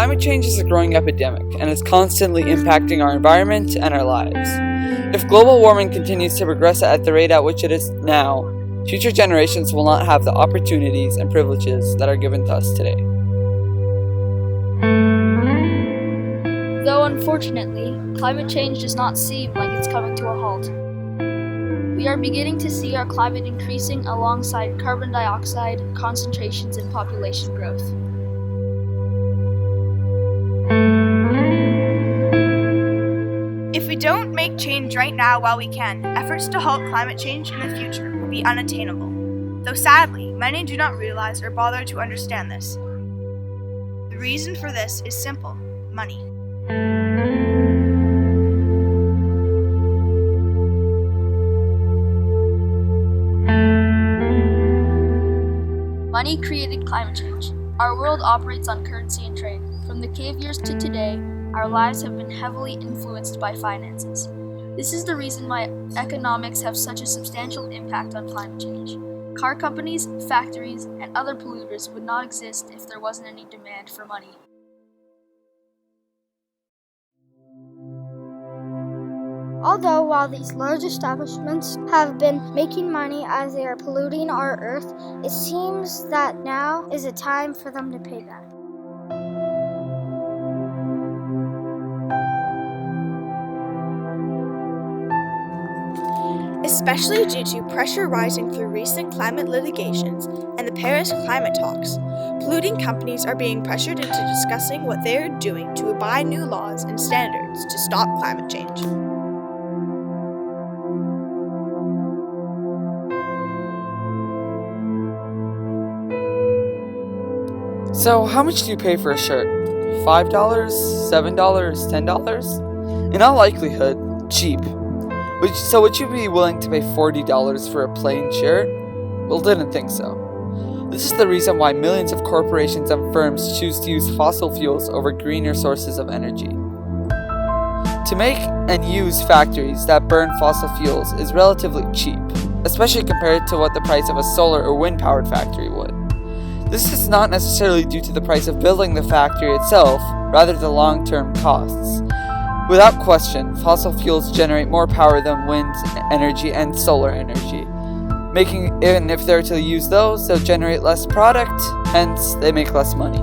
Climate change is a growing epidemic and is constantly impacting our environment and our lives. If global warming continues to progress at the rate at which it is now, future generations will not have the opportunities and privileges that are given to us today. Though unfortunately, climate change does not seem like it's coming to a halt. We are beginning to see our climate increasing alongside carbon dioxide concentrations and population growth. If we don't make change right now while we can, efforts to halt climate change in the future will be unattainable. Though sadly, many do not realize or bother to understand this. The reason for this is simple: money. Money created climate change. Our world operates on currency and trade. From the cave years to today, our lives have been heavily influenced by finances. This is the reason why economics have such a substantial impact on climate change. Car companies, factories, and other polluters would not exist if there wasn't any demand for money. Although while these large establishments have been making money as they are polluting our earth, it seems that now is a time for them to pay back. Especially due to pressure rising through recent climate litigations and the Paris climate talks, polluting companies are being pressured into discussing what they are doing to abide new laws and standards to stop climate change. So, how much do you pay for a shirt? $5, $7, $10? In all likelihood, cheap. So would you be willing to pay $40 for a plain shirt? Well, didn't think so. This is the reason why millions of corporations and firms choose to use fossil fuels over greener sources of energy. To make and use factories that burn fossil fuels is relatively cheap, especially compared to what the price of a solar or wind-powered factory would. This is not necessarily due to the price of building the factory itself, rather the long-term costs. Without question, fossil fuels generate more power than wind energy and solar energy, making even if they're to use those, they'll generate less product, hence they make less money.